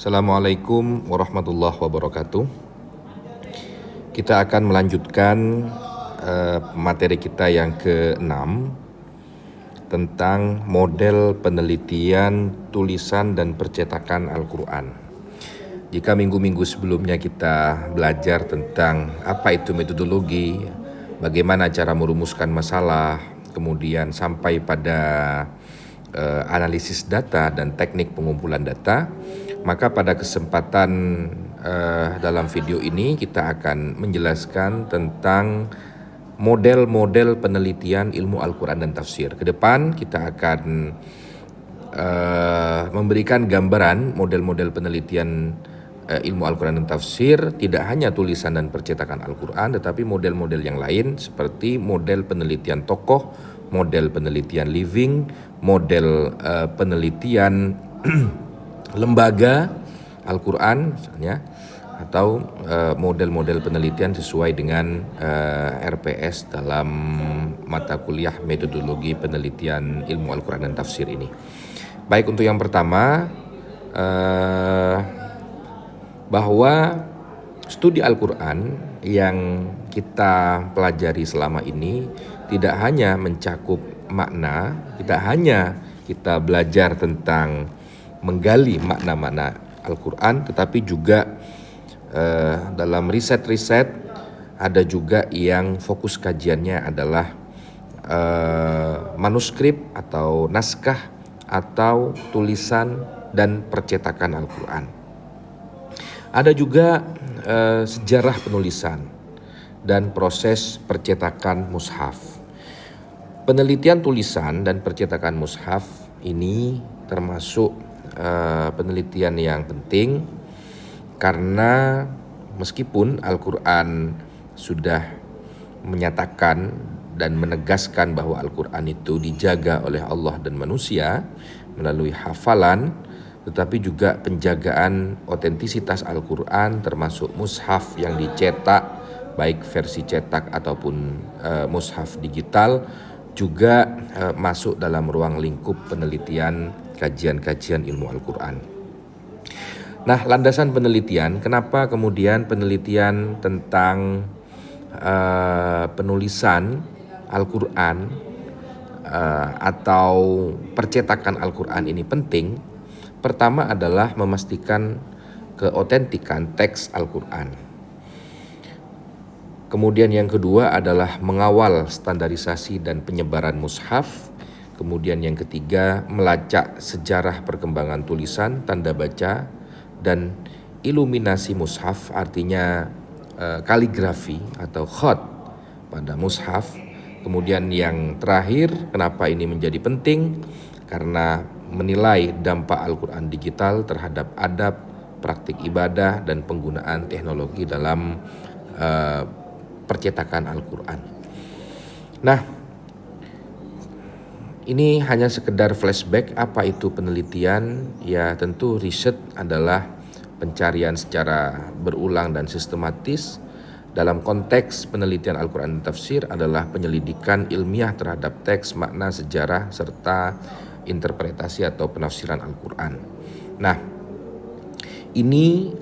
Assalamualaikum warahmatullahi wabarakatuh. Kita akan melanjutkan materi kita yang ke-6 tentang model penelitian tulisan dan percetakan Al-Quran. Jika minggu-minggu sebelumnya kita belajar tentang apa itu metodologi, bagaimana cara merumuskan masalah, kemudian sampai pada analisis data dan teknik pengumpulan data, maka pada kesempatan dalam video ini kita akan menjelaskan tentang model-model penelitian ilmu Al-Quran dan tafsir. Ke depan kita akan memberikan gambaran model-model penelitian ilmu Al-Quran dan tafsir, tidak hanya tulisan dan percetakan Al-Quran, tetapi model-model yang lain seperti model penelitian tokoh, model penelitian living, model penelitian lembaga Al-Quran misalnya, atau model-model penelitian sesuai dengan RPS dalam mata kuliah metodologi penelitian ilmu Al-Quran dan tafsir ini. Baik, untuk yang pertama, bahwa studi Al-Quran yang kita pelajari selama ini tidak hanya mencakup makna, tidak hanya kita belajar tentang menggali makna-makna Al-Quran, tetapi juga dalam riset-riset ada juga yang fokus kajiannya adalah manuskrip atau naskah atau tulisan dan percetakan Al-Quran. Ada juga sejarah penulisan dan proses percetakan mushaf. Penelitian tulisan dan percetakan mushaf ini termasuk penelitian yang penting karena meskipun Al-Quran sudah menyatakan dan menegaskan bahwa Al-Quran itu dijaga oleh Allah dan manusia melalui hafalan, tetapi juga penjagaan otentisitas Al-Quran termasuk mushaf yang dicetak, baik versi cetak ataupun mushaf digital, juga masuk dalam ruang lingkup penelitian kajian-kajian ilmu Al-Quran. Nah, landasan penelitian, kenapa kemudian penelitian tentang penulisan Al-Quran atau percetakan Al-Quran ini penting? Pertama adalah memastikan keotentikan teks Al-Quran. Kemudian yang kedua adalah mengawal standarisasi dan penyebaran mushaf. Kemudian yang ketiga, melacak sejarah perkembangan tulisan, tanda baca, dan iluminasi mushaf, artinya kaligrafi atau khat pada mushaf. Kemudian yang terakhir, kenapa ini menjadi penting? Karena menilai dampak Al-Quran digital terhadap adab, praktik ibadah, dan penggunaan teknologi dalam percetakan Al-Quran. Nah, ini hanya sekedar flashback apa itu penelitian. Ya, tentu riset adalah pencarian secara berulang dan sistematis. Dalam konteks penelitian Al-Quran dan tafsir adalah penyelidikan ilmiah terhadap teks, makna, sejarah, serta interpretasi atau penafsiran Al-Quran. Nah, ini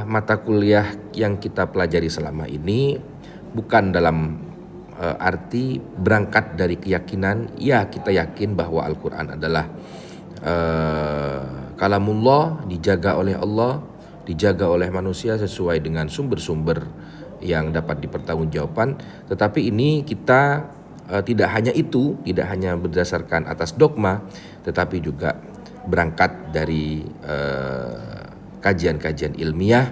mata kuliah yang kita pelajari selama ini bukan dalam arti berangkat dari keyakinan, ya kita yakin bahwa Al-Quran adalah kalamullah, dijaga oleh Allah, dijaga oleh manusia sesuai dengan sumber-sumber yang dapat dipertanggungjawabkan. Tetapi ini kita tidak hanya itu, tidak hanya berdasarkan atas dogma, tetapi juga berangkat dari kajian-kajian ilmiah,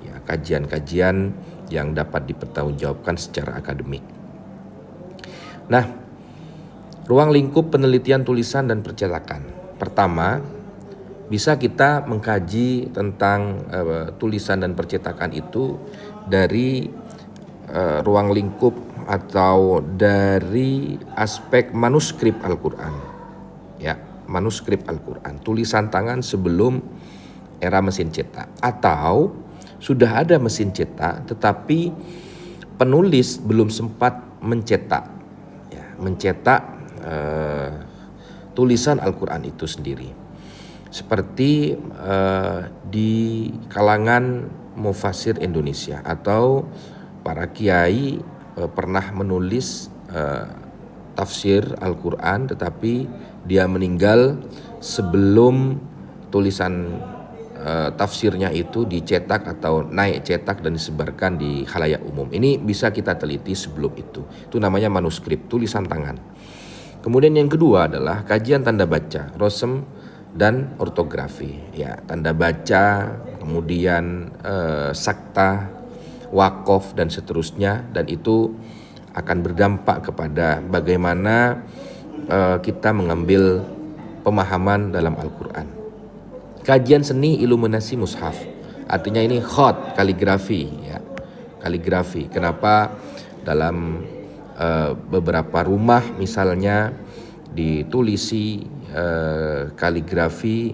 ya, kajian-kajian yang dapat dipertanggungjawabkan secara akademik. Nah, ruang lingkup penelitian tulisan dan percetakan. Pertama, bisa kita mengkaji tentang tulisan dan percetakan itu dari ruang lingkup atau dari aspek manuskrip Al-Quran. Ya, manuskrip Al-Quran, tulisan tangan sebelum era mesin cetak, atau sudah ada mesin cetak tetapi penulis belum sempat mencetak, ya, tulisan Al-Quran itu sendiri. seperti di kalangan mufasir Indonesia atau para kiai pernah menulis tafsir Al-Quran, tetapi dia meninggal sebelum tulisan tafsirnya itu dicetak atau naik cetak dan disebarkan di khalayak umum. Ini bisa kita teliti sebelum itu. Itu namanya manuskrip, tulisan tangan. Kemudian yang kedua adalah kajian tanda baca, rosem dan ortografi. Ya, tanda baca, kemudian sakta, wakof dan seterusnya, dan itu akan berdampak kepada bagaimana kita mengambil pemahaman dalam Al-Quran. Kajian seni iluminasi mushaf, artinya ini khot, kaligrafi ya. Kaligrafi. Kenapa dalam beberapa rumah misalnya ditulisi kaligrafi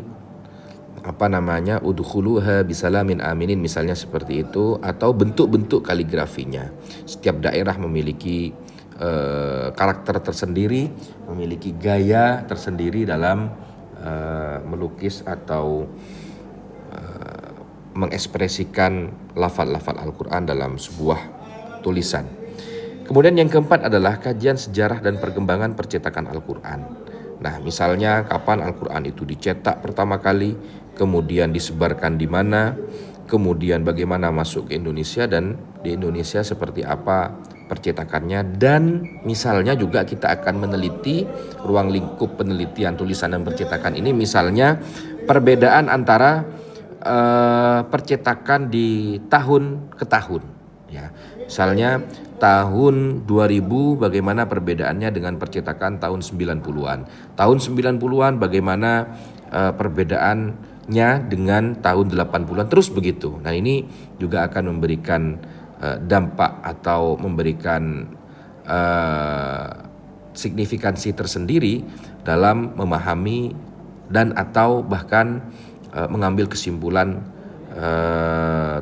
udkhuluha bisalamin aminin misalnya seperti itu, atau bentuk-bentuk kaligrafinya. Setiap daerah memiliki karakter tersendiri, memiliki gaya tersendiri dalam melukis atau mengekspresikan lafal-lafal Al-Quran dalam sebuah tulisan. Kemudian yang keempat adalah kajian sejarah dan perkembangan percetakan Al-Quran. Nah, misalnya kapan Al-Quran itu dicetak pertama kali, kemudian disebarkan di mana, kemudian bagaimana masuk ke Indonesia, dan di Indonesia seperti apa percetakannya, dan misalnya juga kita akan meneliti ruang lingkup penelitian tulisan dan percetakan ini, misalnya perbedaan antara percetakan di tahun ke tahun ya. Misalnya tahun 2000 bagaimana perbedaannya dengan percetakan tahun 90-an. Tahun 90-an bagaimana perbedaannya dengan tahun 80-an, terus begitu. Nah, ini juga akan memberikan dampak atau memberikan signifikansi tersendiri dalam memahami dan atau bahkan mengambil kesimpulan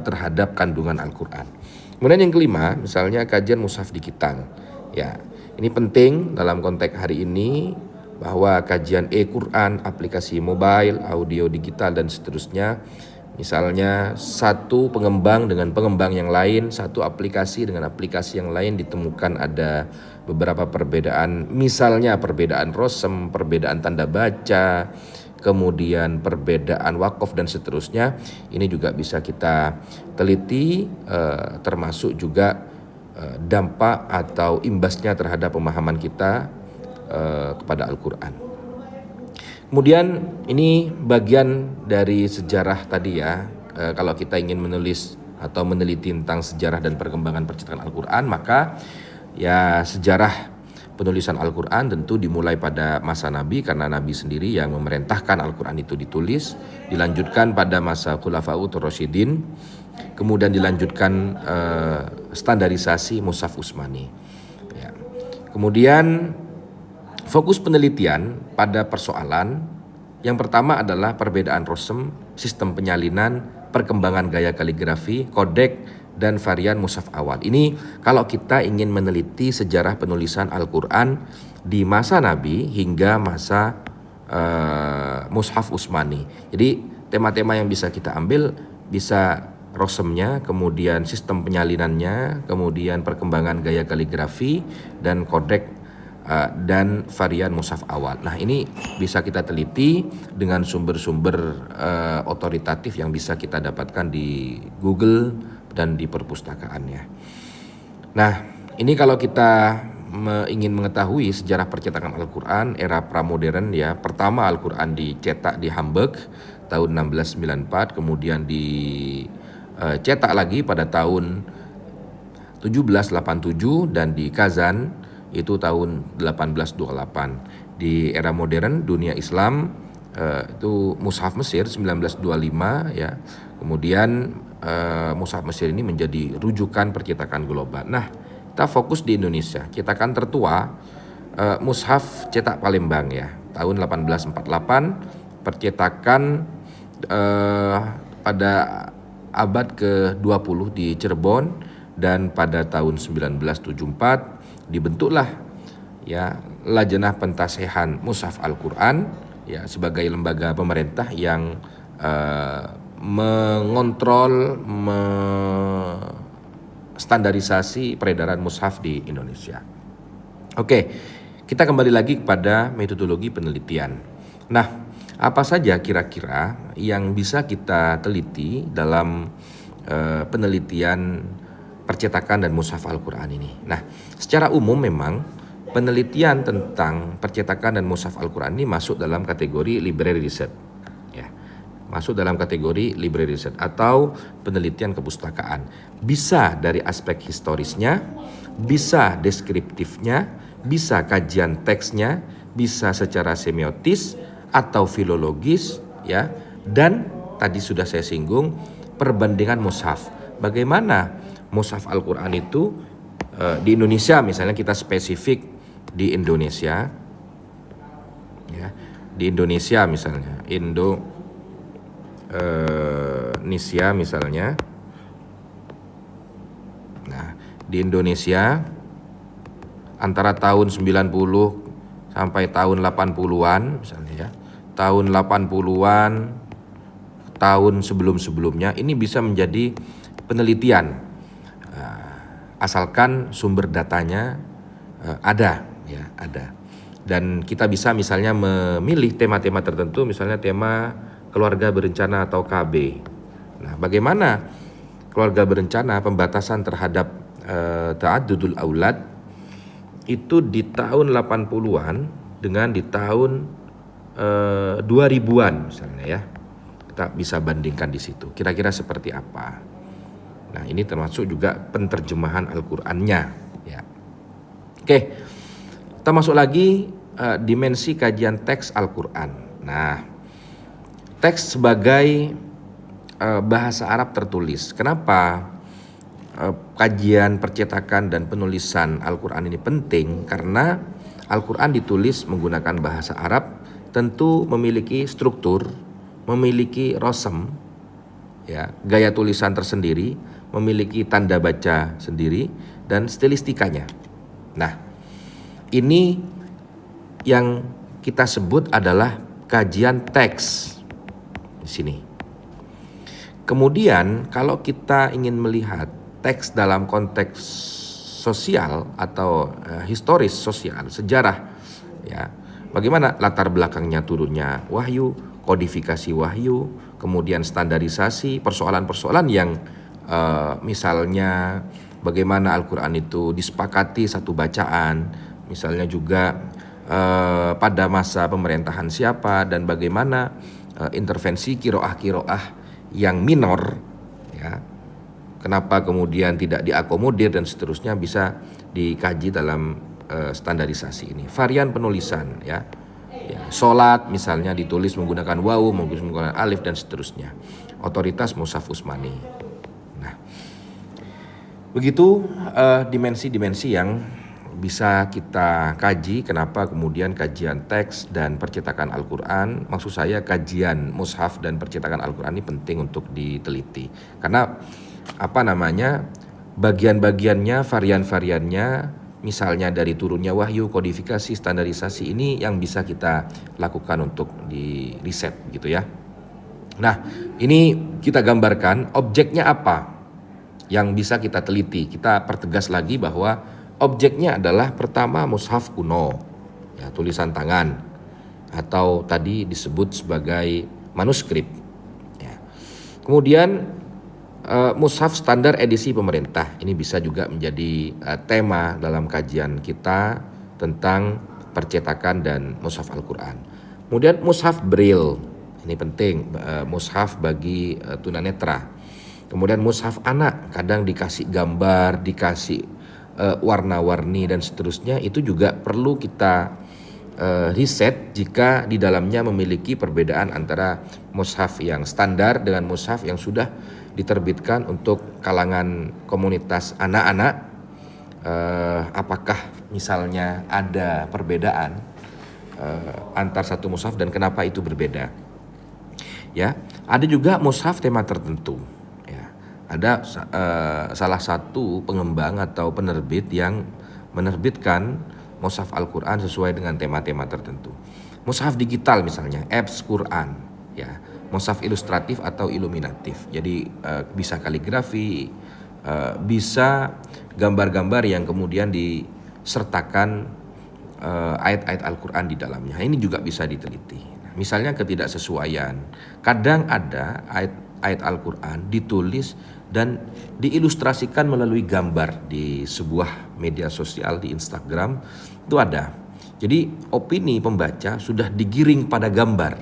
terhadap kandungan Al-Quran. Kemudian yang kelima, misalnya kajian mushaf digital. Ya, ini penting dalam konteks hari ini, bahwa kajian e-Quran, aplikasi mobile, audio digital dan seterusnya. Misalnya satu pengembang dengan pengembang yang lain, satu aplikasi dengan aplikasi yang lain ditemukan ada beberapa perbedaan, misalnya perbedaan rosem, perbedaan tanda baca, kemudian perbedaan wakof dan seterusnya. Ini juga bisa kita teliti, termasuk juga dampak atau imbasnya terhadap pemahaman kita kepada Al-Quran. Kemudian ini bagian dari sejarah tadi ya. Kalau kita ingin menulis atau meneliti tentang sejarah dan perkembangan percetakan Al-Quran, maka ya sejarah penulisan Al-Quran tentu dimulai pada masa Nabi, karena Nabi sendiri yang memerintahkan Al-Quran itu ditulis. Dilanjutkan pada masa Khulafaur Rasyidin, kemudian dilanjutkan standarisasi Mushaf Utsmani ya. Kemudian fokus penelitian pada persoalan yang pertama adalah perbedaan rosem, sistem penyalinan, perkembangan gaya kaligrafi, kodek, dan varian mushaf awal. Ini kalau kita ingin meneliti sejarah penulisan Al-Quran di masa Nabi hingga masa Mushaf Utsmani. Jadi tema-tema yang bisa kita ambil bisa rosemnya, kemudian sistem penyalinannya, kemudian perkembangan gaya kaligrafi, dan kodek dan varian mushaf awal. Nah, ini bisa kita teliti dengan sumber-sumber otoritatif yang bisa kita dapatkan di Google dan di perpustakaannya. Nah, ini kalau kita ingin mengetahui sejarah percetakan Al-Quran era pramodern ya. Pertama Al-Quran dicetak di Hamburg tahun 1694, kemudian dicetak lagi pada tahun 1787 dan di Kazan itu tahun 1828. Di era modern dunia Islam itu Mushaf Mesir 1925 ya. Kemudian Mushaf Mesir ini menjadi rujukan percetakan global. Nah, kita fokus di Indonesia. Cetakan tertua Mushaf cetak Palembang ya, tahun 1848. Percetakan pada abad ke-20 di Cirebon, dan pada tahun 1974 dibentuklah ya Lajnah Pentasehan Mushaf Al-Quran ya sebagai lembaga pemerintah yang mengontrol, standarisasi peredaran mushaf di Indonesia. Oke, kita kembali lagi kepada metodologi penelitian. Nah, apa saja kira-kira yang bisa kita teliti dalam penelitian percetakan dan mushaf Al-Quran ini? Nah, secara umum memang penelitian tentang percetakan dan mushaf Al-Quran ini masuk dalam kategori library research. Ya, masuk dalam kategori library research atau penelitian kepustakaan. Bisa dari aspek historisnya, bisa deskriptifnya, bisa kajian teksnya, bisa secara semiotis atau filologis, ya. Dan tadi sudah saya singgung perbandingan mushaf. Bagaimana mushaf Al-Quran itu di Indonesia, misalnya kita spesifik di Indonesia, ya, di Indonesia misalnya, Indonesia misalnya. Nah, di Indonesia antara tahun 90 sampai tahun 80-an misalnya, ya. Tahun 80-an, tahun sebelum-sebelumnya ini bisa menjadi penelitian. Asalkan sumber datanya ada, ya, ada. Dan kita bisa misalnya memilih tema-tema tertentu, misalnya tema keluarga berencana atau KB. Nah, bagaimana keluarga berencana, pembatasan terhadap ta'addudul aulad itu di tahun 80-an dengan di tahun 2000-an misalnya, ya. Kita bisa bandingkan di situ. Kira-kira seperti apa? Nah, ini termasuk juga penterjemahan Al-Qur'annya, ya. Oke. Kita masuk lagi dimensi kajian teks Al-Qur'an. Nah, teks sebagai bahasa Arab tertulis. Kenapa kajian percetakan dan penulisan Al-Qur'an ini penting? Karena Al-Qur'an ditulis menggunakan bahasa Arab, tentu memiliki struktur, memiliki rosem, ya, gaya tulisan tersendiri, memiliki tanda baca sendiri dan stilistikanya. Nah, ini yang kita sebut adalah kajian teks di sini. Kemudian kalau kita ingin melihat teks dalam konteks sosial atau historis sosial, sejarah, ya, bagaimana latar belakangnya turunnya wahyu, kodifikasi wahyu, kemudian standarisasi, persoalan-persoalan yang misalnya bagaimana Al-Quran itu disepakati satu bacaan, misalnya juga pada masa pemerintahan siapa dan bagaimana intervensi kiroah-kiroah yang minor, ya, kenapa kemudian tidak diakomodir dan seterusnya bisa dikaji dalam standarisasi ini. Varian penulisan, ya, sholat misalnya ditulis menggunakan wawu, menggunakan alif dan seterusnya. Otoritas Mushaf Utsmani. Nah, begitu dimensi-dimensi yang bisa kita kaji. Kenapa kemudian kajian teks dan percetakan Al-Quran, maksud saya kajian mushaf dan percetakan Al-Quran ini penting untuk diteliti. Karena bagian-bagiannya, varian-variannya, misalnya dari turunnya wahyu, kodifikasi, standarisasi, ini yang bisa kita lakukan untuk di riset gitu, ya. Nah, ini kita gambarkan objeknya apa yang bisa kita teliti. Kita pertegas lagi bahwa objeknya adalah pertama mushaf kuno, ya, tulisan tangan atau tadi disebut sebagai manuskrip, ya. Kemudian mushaf standar edisi pemerintah, ini bisa juga menjadi tema dalam kajian kita tentang percetakan dan mushaf Al-Quran. Kemudian mushaf Braille, ini penting, mushaf bagi tunanetra. Kemudian mushaf anak, kadang dikasih gambar, dikasih warna-warni dan seterusnya. Itu juga perlu kita riset jika di dalamnya memiliki perbedaan antara mushaf yang standar dengan mushaf yang sudah diterbitkan untuk kalangan komunitas anak-anak. Apakah misalnya ada perbedaan antar satu mushaf dan kenapa itu berbeda? Ya, ada juga mushaf tema tertentu. Ya, ada salah satu pengembang atau penerbit yang menerbitkan mushaf Al-Quran sesuai dengan tema-tema tertentu. mushaf digital misalnya, apps Quran, ya, mushaf ilustratif atau iluminatif. Jadi bisa kaligrafi, bisa gambar-gambar yang kemudian disertakan ayat-ayat Al-Quran di dalamnya. Ini juga bisa diteliti. Misalnya ketidaksesuaian. Kadang ada ayat Al-Quran ditulis dan diilustrasikan melalui gambar di sebuah media sosial di Instagram. Itu ada. Jadi opini pembaca sudah digiring pada gambar.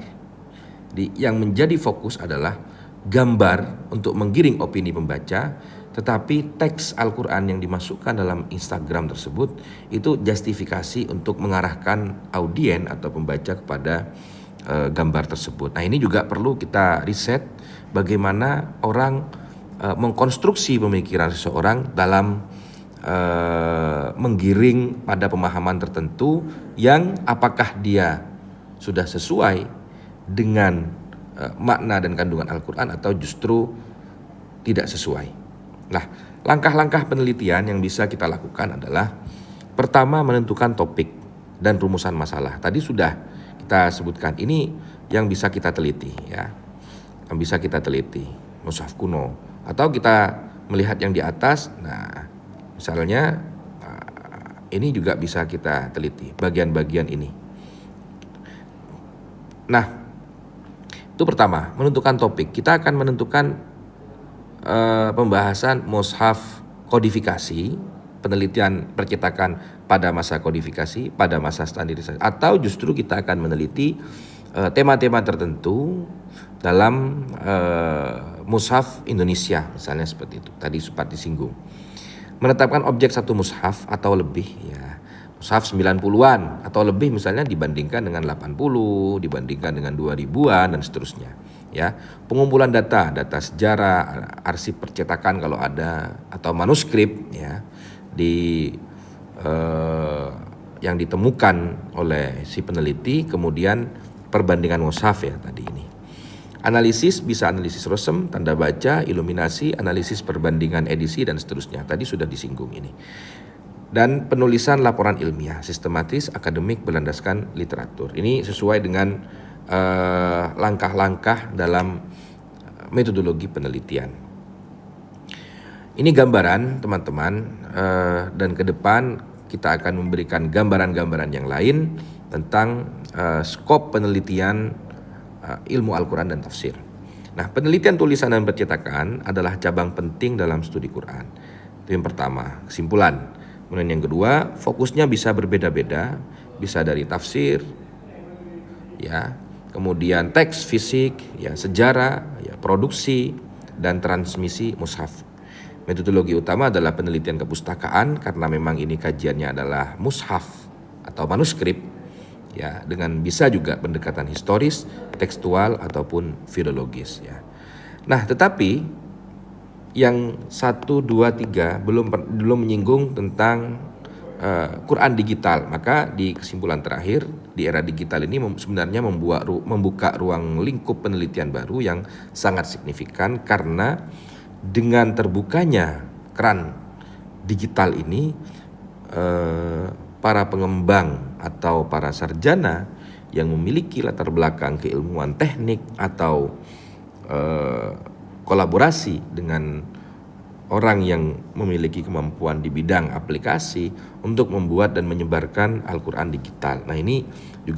Yang menjadi fokus adalah gambar untuk menggiring opini pembaca, tetapi teks Al-Quran yang dimasukkan dalam Instagram tersebut itu justifikasi untuk mengarahkan audien atau pembaca kepada gambar tersebut. Nah, ini juga perlu kita riset bagaimana orang mengkonstruksi pemikiran seseorang dalam menggiring pada pemahaman tertentu yang apakah dia sudah sesuai dengan makna dan kandungan Al-Quran atau justru tidak sesuai. Nah, langkah-langkah penelitian yang bisa kita lakukan adalah pertama menentukan topik dan rumusan masalah. Tadi sudah kita sebutkan, ini yang bisa kita teliti, ya. Yang bisa kita teliti, mushaf kuno. Atau kita melihat yang di atas, nah misalnya ini juga bisa kita teliti, bagian-bagian ini. Nah, itu pertama, menentukan topik. Kita akan menentukan pembahasan mushaf kodifikasi, penelitian percetakan pada masa kodifikasi, pada masa standarisasi, atau justru kita akan meneliti tema-tema tertentu dalam mushaf Indonesia, misalnya seperti itu. Tadi sempat disinggung. Menetapkan objek satu mushaf atau lebih, ya. Mushaf 90-an atau lebih misalnya dibandingkan dengan 80, dibandingkan dengan 2000-an dan seterusnya. Ya, pengumpulan data sejarah, arsip percetakan kalau ada, atau manuskrip, ya, yang ditemukan oleh si peneliti, kemudian perbandingan mushaf, ya, tadi ini. Analisis bisa analisis rosem, tanda baca, iluminasi, analisis perbandingan edisi dan seterusnya. Tadi sudah disinggung ini. Dan penulisan laporan ilmiah, sistematis, akademik, berlandaskan literatur. Ini sesuai dengan langkah-langkah dalam metodologi penelitian. Ini gambaran, teman-teman, dan ke depan kita akan memberikan gambaran-gambaran yang lain tentang skop penelitian ilmu Al-Quran dan tafsir. Nah, penelitian tulisan dan percetakan adalah cabang penting dalam studi Quran. Itu yang pertama, kesimpulan. Kemudian yang kedua, fokusnya bisa berbeda-beda, bisa dari tafsir, ya, kemudian teks fisik, ya, sejarah, ya, produksi, dan transmisi mushaf. Metodologi utama adalah penelitian kepustakaan karena memang ini kajiannya adalah mushaf atau manuskrip, ya, dengan bisa juga pendekatan historis, tekstual ataupun filologis, ya. Nah, tetapi yang 1, 2, 3 belum menyinggung tentang Quran digital. Maka di kesimpulan terakhir, di era digital ini sebenarnya membuka ruang lingkup penelitian baru yang sangat signifikan, karena dengan terbukanya keran digital ini, para pengembang atau para sarjana yang memiliki latar belakang keilmuan teknik atau kolaborasi dengan orang yang memiliki kemampuan di bidang aplikasi untuk membuat dan menyebarkan Al-Quran digital. Nah, ini juga